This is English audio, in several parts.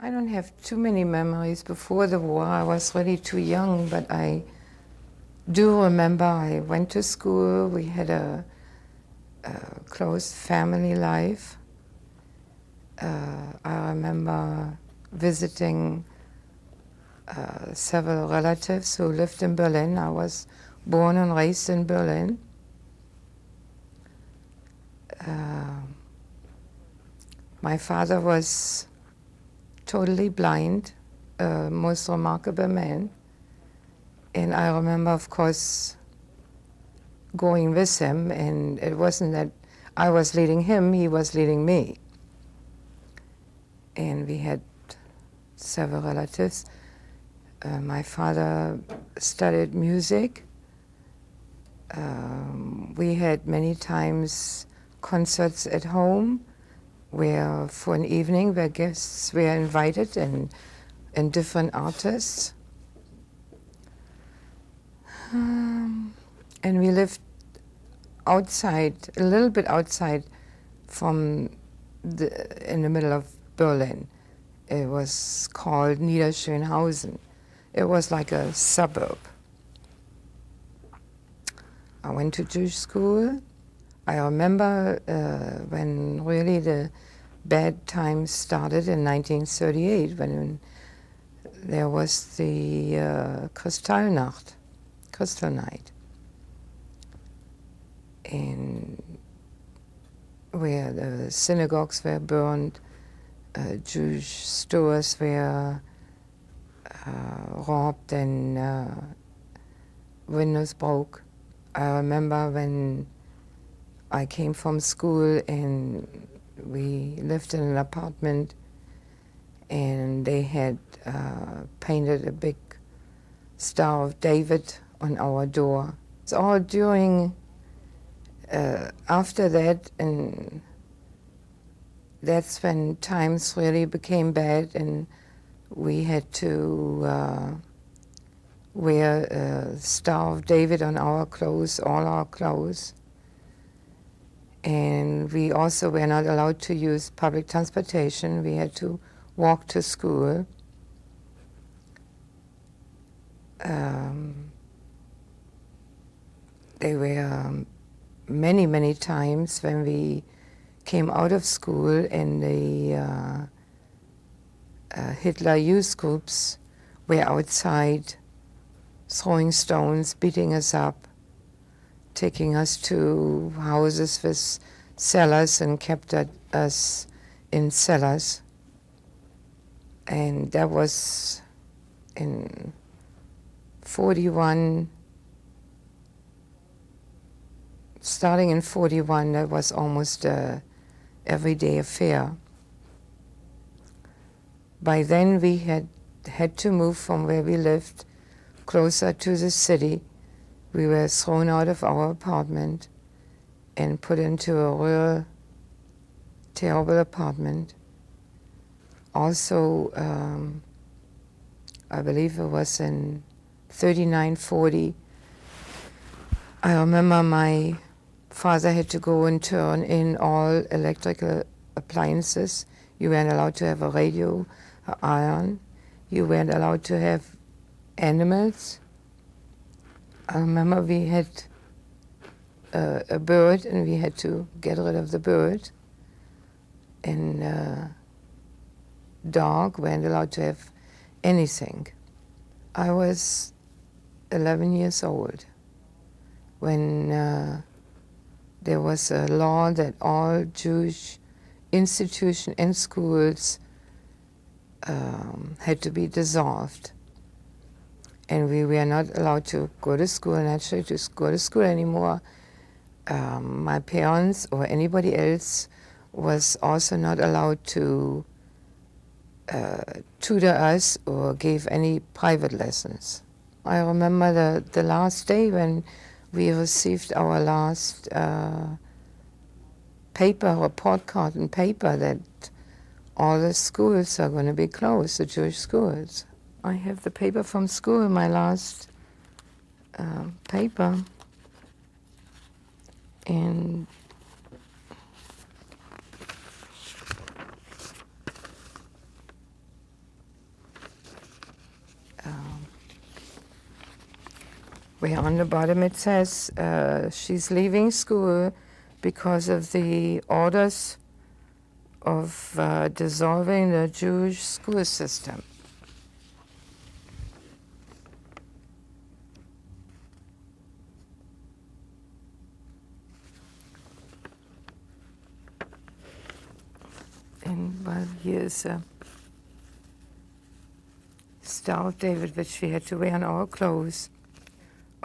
I don't have too many memories. Before the war, I was really too young, but I do remember I went to school. We had a close family life. I remember visiting several relatives who lived in Berlin. I was born and raised in Berlin. My father was totally blind, a most remarkable man. And I remember, of course, going with him, and it wasn't that I was leading him, he was leading me. And we had several relatives. My father studied music. We had many times concerts at home where, for an evening, where guests were invited and different artists. And we lived outside, a little bit outside in the middle of Berlin. It was called Niederschönhausen. It was like a suburb. I went to Jewish school. I remember when really the bad times started in 1938, when there was the Kristallnacht, Crystal Night, and where the synagogues were burned, Jewish stores were robbed, and windows broke. I remember when I came from school and we lived in an apartment, and they had painted a big Star of David on our door. It's all during, after that, and that's when times really became bad, and we had to wear a Star of David on our clothes, all our clothes. And we also were not allowed to use public transportation. We had to walk to school. There were many, many times when we came out of school and the Hitler youth groups were outside throwing stones, beating us up, taking us to houses with cellars and kept us in cellars. And that was in 41, starting in 41, that was almost a everyday affair. By then we had to move from where we lived closer to the city. We were thrown out of our apartment and put into a real terrible apartment. Also, I believe it was in 39-40. I remember my father had to go and turn in all electrical appliances. You weren't allowed to have a radio, an iron. You weren't allowed to have animals. I remember we had a bird, and we had to get rid of the bird. And dog, weren't allowed to have anything. I was 11 years old when there was a law that all Jewish institutions and schools had to be dissolved. And we were not allowed to go to school, naturally, to go to school anymore. My parents or anybody else was also not allowed to tutor us or give any private lessons. I remember the last day when we received our last report card in paper that all the schools are going to be closed, the Jewish schools. I have the paper from school, my last paper, and where on the bottom it says she's leaving school because of the orders of dissolving the Jewish school system. And well, here's a Star of David, which we had to wear on our clothes,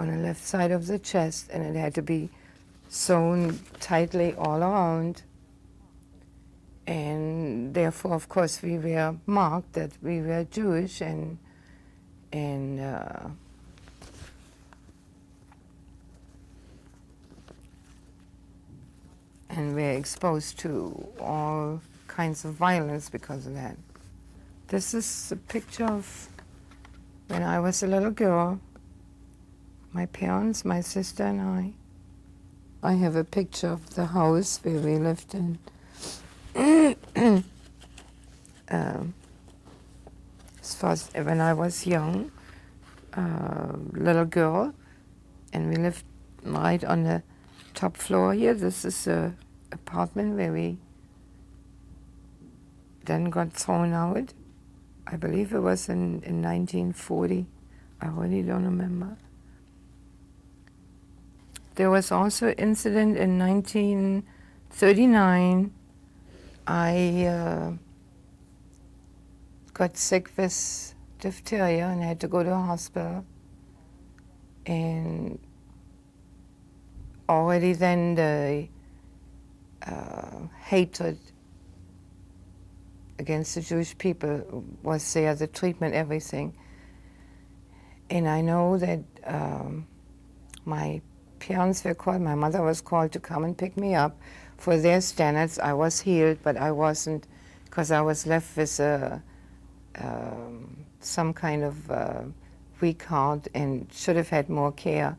on the left side of the chest, and it had to be sewn tightly all around. And therefore, of course, we were marked that we were Jewish, and we're exposed to all kinds of violence because of that. This is a picture of when I was a little girl, my parents, my sister, and I. I have a picture of the house where we lived in. As far as when I was young, little girl, and we lived right on the top floor here. This is a apartment where we then got thrown out. I believe it was in 1940. I really don't remember. There was also an incident in 1939. I got sick with diphtheria and had to go to a hospital. And already then the hatred against the Jewish people was there, the treatment, everything. And I know that my parents were called, my mother was called to come and pick me up. For their standards, I was healed, but I wasn't, because I was left with some kind of weak heart and should have had more care.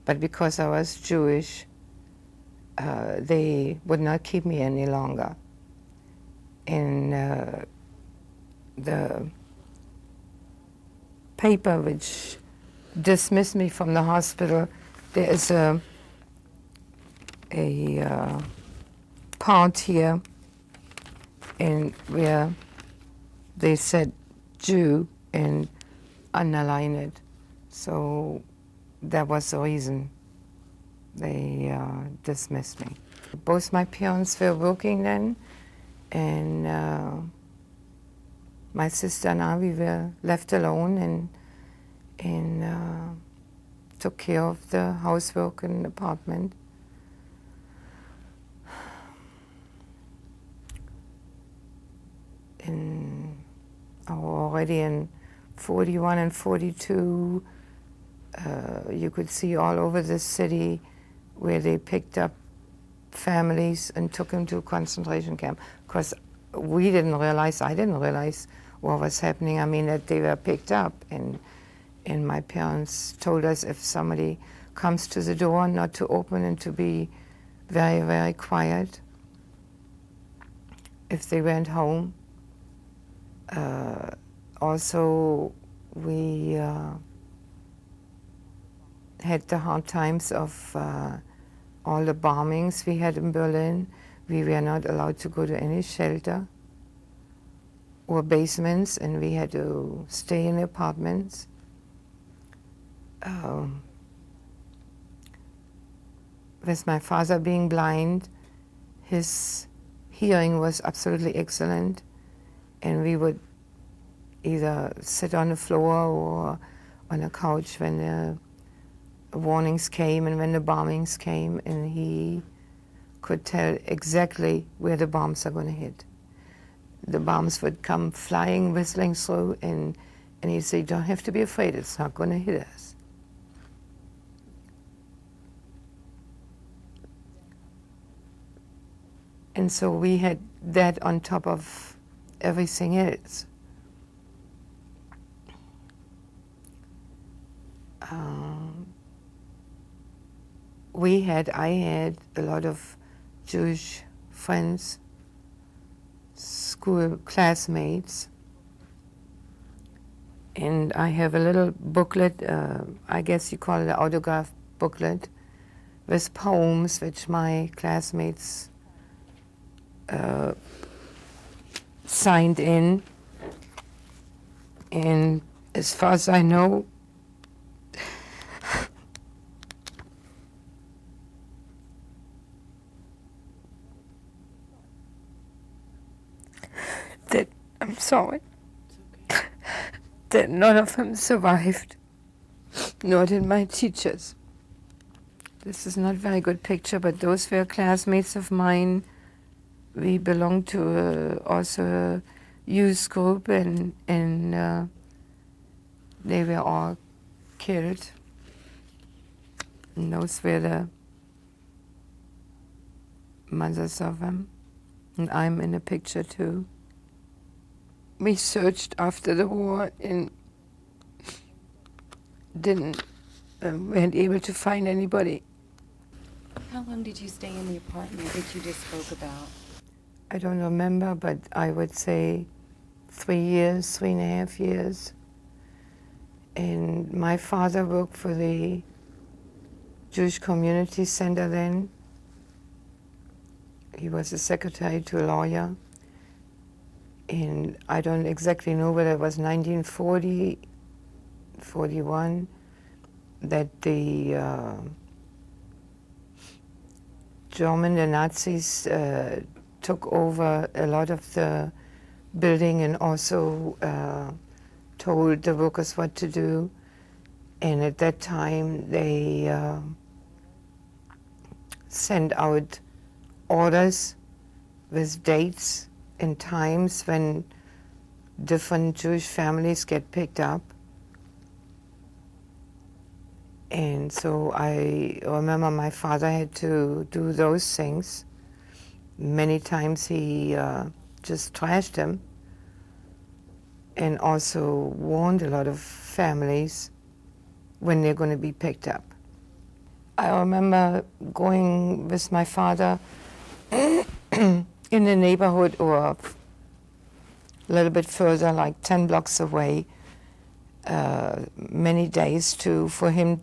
But because I was Jewish, they would not keep me any longer. And the paper which dismissed me from the hospital, there is a part here and where they said Jew and underline it. So that was the reason they dismissed me. Both my parents were working then, and my sister and I, we were left alone and took care of the housework and the apartment. And already in 41 and 42, you could see all over the city where they picked up families and took them to a concentration camp. Because we didn't realize, I didn't realize what was happening. I mean, that they were picked up. And my parents told us if somebody comes to the door, not to open and to be very, very quiet. If they went home. Also, we had the hard times of all the bombings we had in Berlin. We were not allowed to go to any shelter or basements, and we had to stay in apartments. With my father being blind, his hearing was absolutely excellent, and we would either sit on the floor or on a couch when the warnings came and when the bombings came, and he could tell exactly where the bombs are going to hit. The bombs would come flying, whistling through, and he'd say, "Don't have to be afraid, it's not going to hit us." And so we had that on top of everything else. I had a lot of Jewish friends, school classmates, And I have a little booklet, I guess you call it an autograph booklet, with poems which my classmates signed in. And as far as I know, that, I'm sorry, that none of them survived, nor did my teachers. This is not a very good picture, but those were classmates of mine. We belonged to also a youth group, and they were all killed. And those were the mothers of them. And I'm in the picture too. We searched after the war and weren't able to find anybody. How long did you stay in the apartment that you just spoke about? I don't remember, but I would say 3 years, 3.5 years. And my father worked for the Jewish Community Center then. He was a secretary to a lawyer. And I don't exactly know whether it was 1940, 41, that the the Nazis took over a lot of the building and also told the workers what to do. And at that time, they sent out orders with dates and times when different Jewish families get picked up. And so I remember my father had to do those things. Many times he just trashed them and also warned a lot of families when they're going to be picked up. I remember going with my father in the neighborhood or a little bit further, like 10 blocks away, many days for him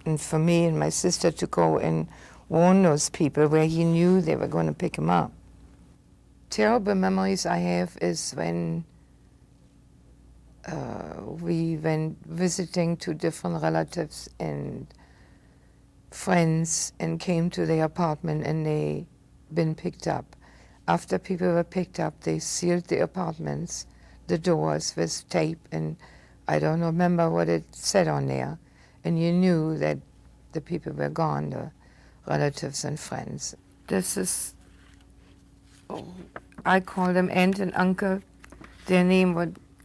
and for me and my sister to go and warn those people where he knew they were going to pick him up. Terrible memories I have is when we went visiting to different relatives and friends and came to their apartment and they been picked up. After people were picked up, they sealed the apartments, the doors with tape, and I don't remember what it said on there. And you knew that the people were gone, the relatives and friends. This is, I call them aunt and uncle. Their name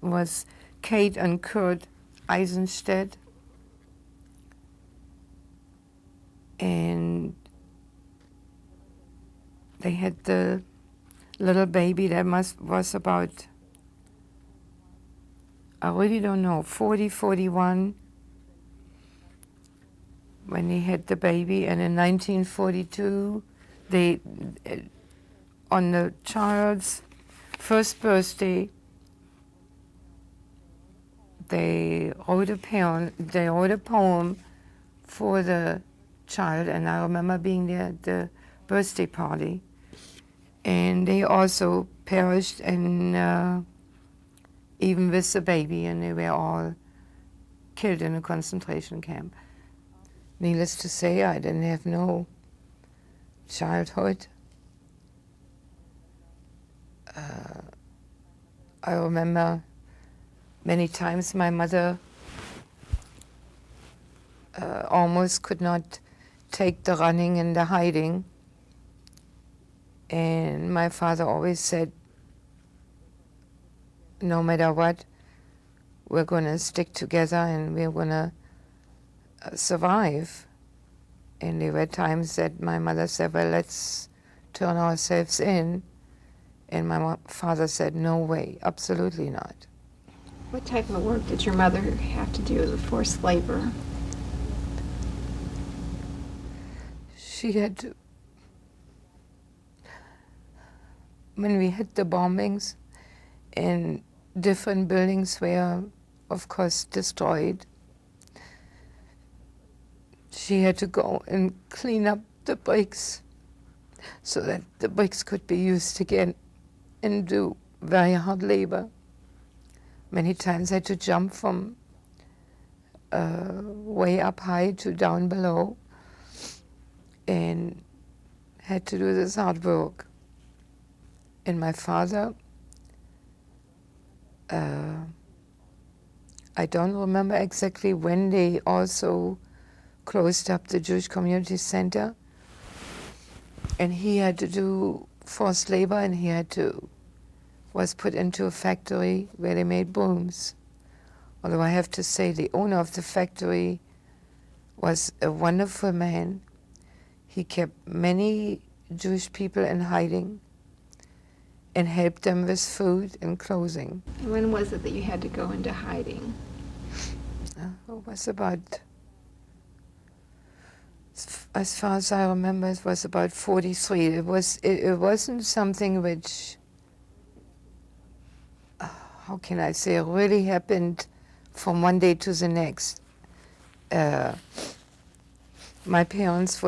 was Kate and Kurt Eisenstedt. And they had the little baby that was about, I really don't know, 40, 41 when they had the baby. And in 1942, they, on the child's first birthday, they wrote a poem for the child, and I remember being there at the birthday party. And they also perished, and even with the baby, and they were all killed in a concentration camp. Needless to say, I didn't have no childhood. I remember many times my mother almost could not take the running and the hiding. And my father always said, no matter what, we're going to stick together and we're going to survive. And there were times that my mother said, well, let's turn ourselves in. And my father said, no way, absolutely not. What type of work did your mother have to do with forced labor? She had to, when we had the bombings and different buildings were of course, destroyed. She had to go and clean up the bricks so that the bricks could be used again and do very hard labor. Many times had to jump from way up high to down below and had to do this hard work. And my father, I don't remember exactly when they also closed up the Jewish Community Center, and he had to do forced labor, and he was put into a factory where they made brooms. Although I have to say the owner of the factory was a wonderful man. He kept many Jewish people in hiding and helped them with food and clothing. When was it that you had to go into hiding? It was about, as far as I remember, it was about 43. It wasn't something which, how can I say, really happened from one day to the next. My parents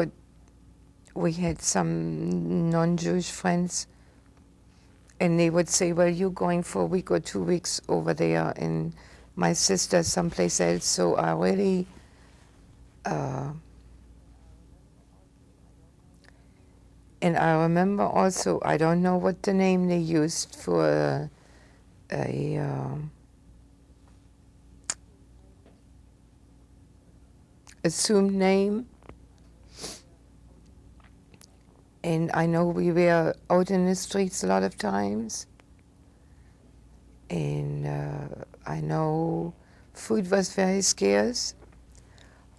we had some non-Jewish friends, and they would say, well, you're going for a week or 2 weeks over there, and my sister someplace else. So I really, and I remember also, I don't know what the name they used for a assumed name. And I know we were out in the streets a lot of times. And I know food was very scarce.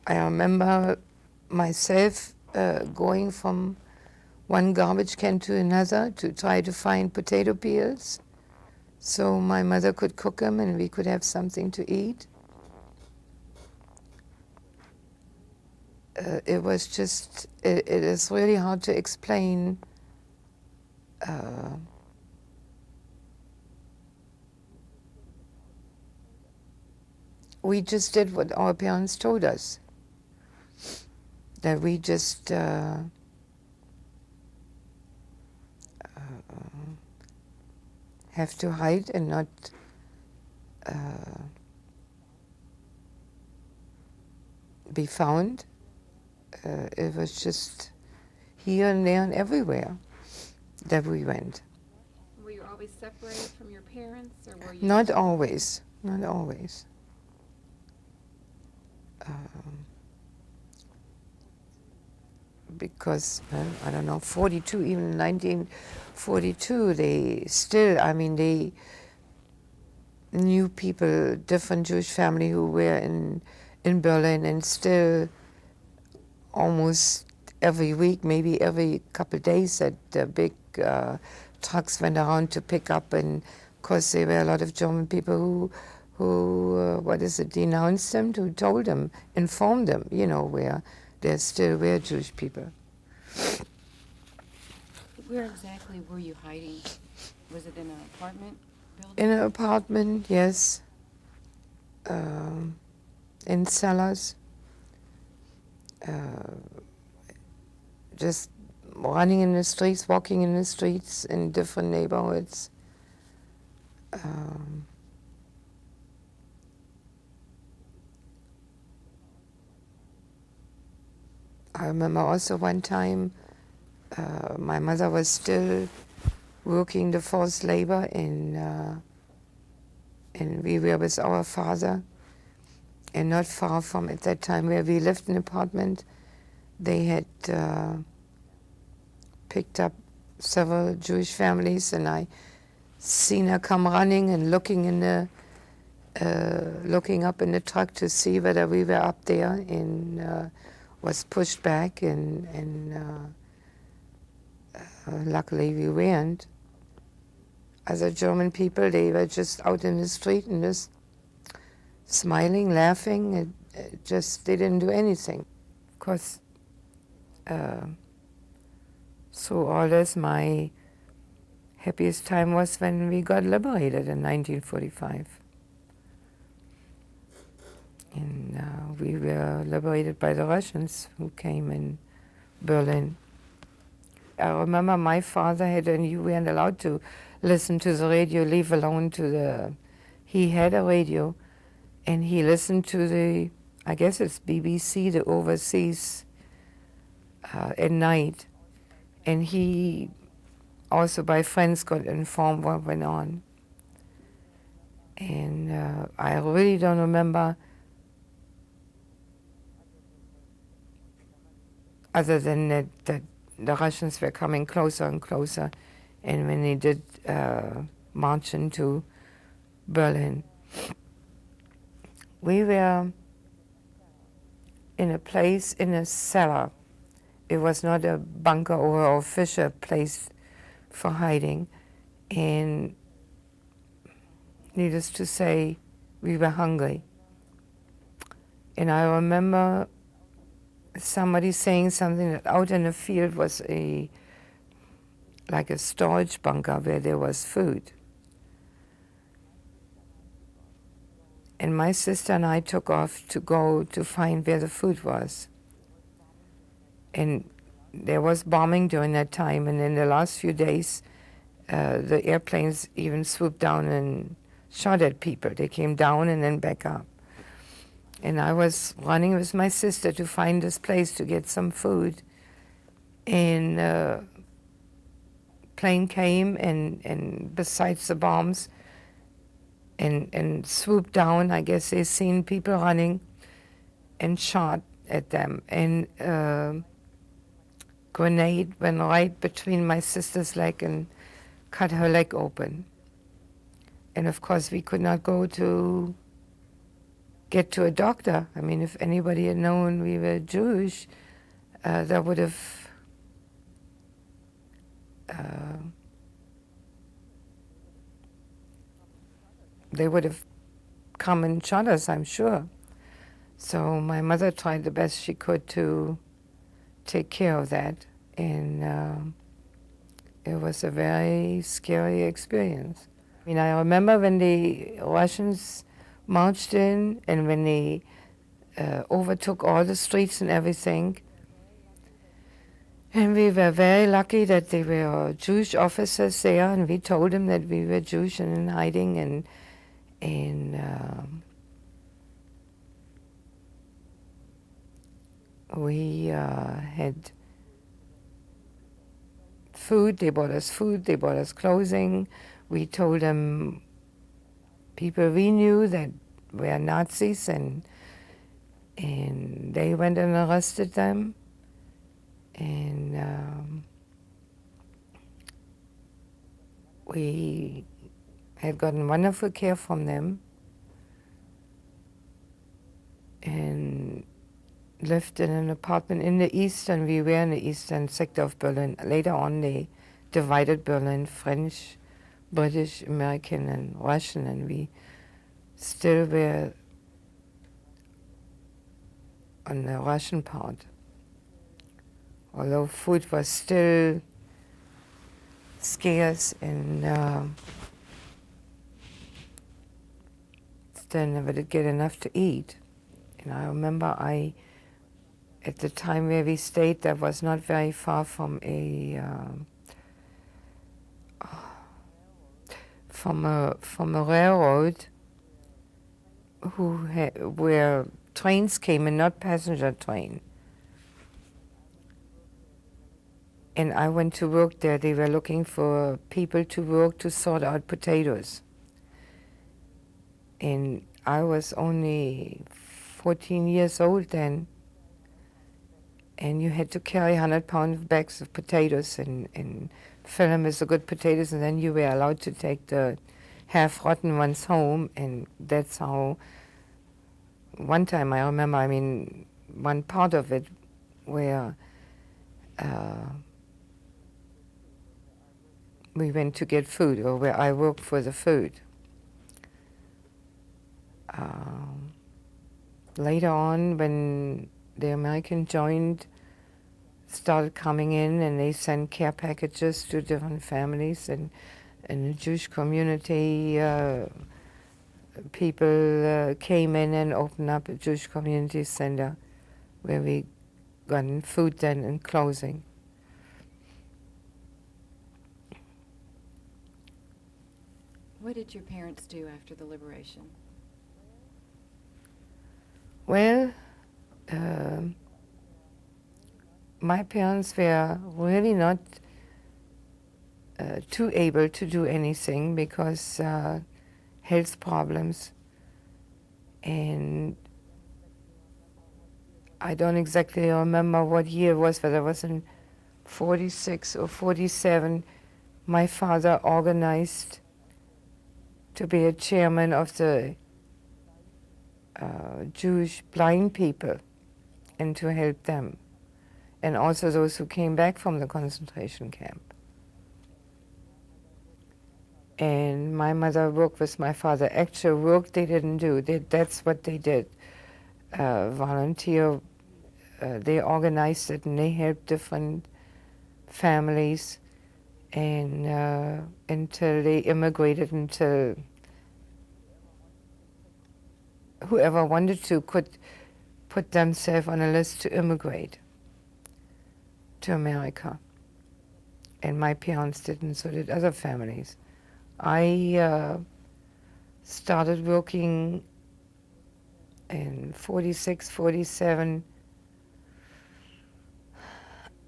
I remember myself going from one garbage can to another to try to find potato peels so my mother could cook them and we could have something to eat. It was just, it is really hard to explain we just did what our parents told us, that we just have to hide and not be found. It was just here and there and everywhere that we went. Were you always separated from your parents, or were you? Not always, not always. Because, I don't know, 42, even 1942, they still, I mean, they knew people, different Jewish family who were in Berlin, and still almost every week, maybe every couple of days, that the big trucks went around to pick up, and of course there were a lot of German people who denounced them, who told them, informed them, where there still were Jewish people. Where exactly were you hiding? Was it in an apartment building? In an apartment, yes. In cellars. Just running in the streets, walking in the streets in different neighborhoods. I remember also one time my mother was still working the forced labor, and we were with our father, and not far from at that time where we lived in an apartment, they had picked up several Jewish families, and I seen her come running and looking up in the truck to see whether we were up there, and was pushed back, and luckily we weren't. Other German people, they were just out in the street and just smiling, laughing, and just they didn't do anything. Of course, through all this, my happiest time was when we got liberated in 1945. And we were liberated by the Russians who came in Berlin. I remember my father had, and you weren't allowed to listen to the radio, leave alone to the, he had a radio, and he listened to the, I guess it's BBC, the overseas at night. And he also by friends got informed what went on. And I really don't remember, other than that the Russians were coming closer and closer, and when they did march into Berlin. We were in a place, in a cellar. It was not a bunker or a Fisher place for hiding. And needless to say, we were hungry. And I remember somebody saying something that out in the field was like a storage bunker where there was food. And my sister and I took off to go to find where the food was. And there was bombing during that time, and in the last few days, the airplanes even swooped down and shot at people. They came down and then back up. And I was running with my sister to find this place to get some food. And plane came, and besides the bombs, and swooped down. I guess they seen people running and shot at them. And grenade went right between my sister's leg and cut her leg open. And of course we could not go to get to a doctor. I mean, if anybody had known we were Jewish, that would have they would have come and shot us, I'm sure. So my mother tried the best she could to take care of that, and it was a very scary experience. I mean, I remember when the Russians marched in and when they overtook all the streets and everything. And we were very lucky that there were Jewish officers there, and we told them that we were Jewish and in hiding, and we had food. They bought us food, they bought us clothing. We told them people we knew that were Nazis, and they went and arrested them. And we had gotten wonderful care from them and lived in an apartment in the eastern, we were in the eastern sector of Berlin. Later on they divided Berlin, French, British, American and Russian, and we still were on the Russian part. Although food was still scarce, and still never did get enough to eat. And I remember at the time where we stayed, that was not very far from a railroad where trains came and not passenger train. And I went to work there. They were looking for people to work to sort out potatoes. And I was only 14 years old then. And you had to carry 100-pound bags of potatoes and fill them with the good potatoes, and then you were allowed to take the half-rotten ones home. And that's how, one time I remember, I mean, one part of it where we went to get food, or where I worked for the food. Later on, when the American started coming in, and they sent care packages to different families, and the Jewish community people came in and opened up a Jewish community center where we got food then and clothing. What did your parents do after the liberation? Well, my parents were really not too able to do anything because health problems, and I don't exactly remember what year it was, but it was in 46 or 47. My father organized to be a chairman of the Jewish blind people and to help them, and also those who came back from the concentration camp. And my mother worked with my father. Actual work they didn't do. That's what they did. Volunteer. They organized it and they helped different families, and until they immigrated, until whoever wanted to could put themselves on a list to immigrate to America. And my parents didn't, so did other families. I started working in 46, 47.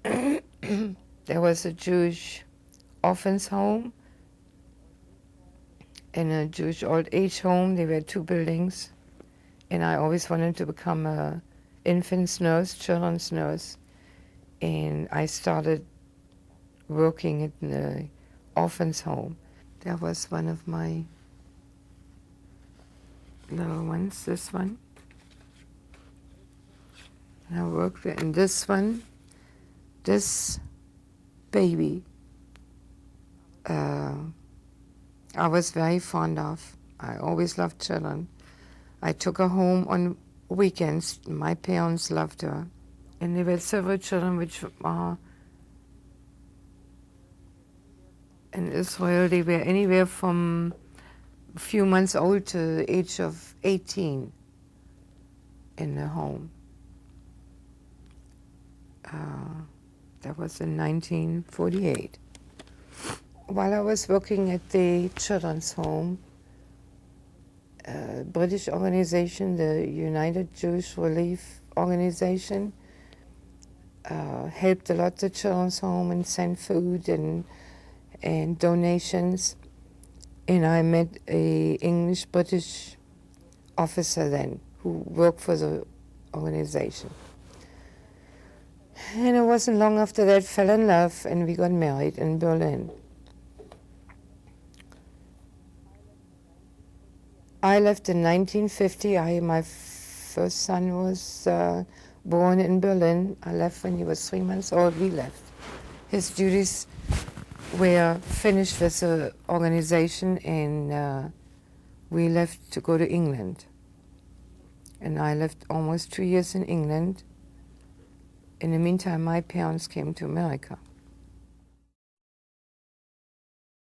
There was a Jewish orphans home and a Jewish old age home. There were 2 buildings. And I always wanted to become a infants nurse, children's nurse. And I started working in the orphans home. That was one of my little ones, this one. And I worked in this one. This baby, I was very fond of. I always loved children. I took her home on weekends. My parents loved her. And there were several children which are in Israel. They were anywhere from a few months old to the age of 18 in the home. That was in 1948. While I was working at the children's home, British organization, the United Jewish Relief Organization, helped a lot the children's home and sent food and donations. And I met a English-British officer then who worked for the organization. And it wasn't long after that, fell in love, and we got married in Berlin. I left in 1950. My first son was born in Berlin. I left when he was 3 months old. We left. His duties were finished with the organization, and we left to go to England. And I lived almost 2 years in England. In the meantime, my parents came to America.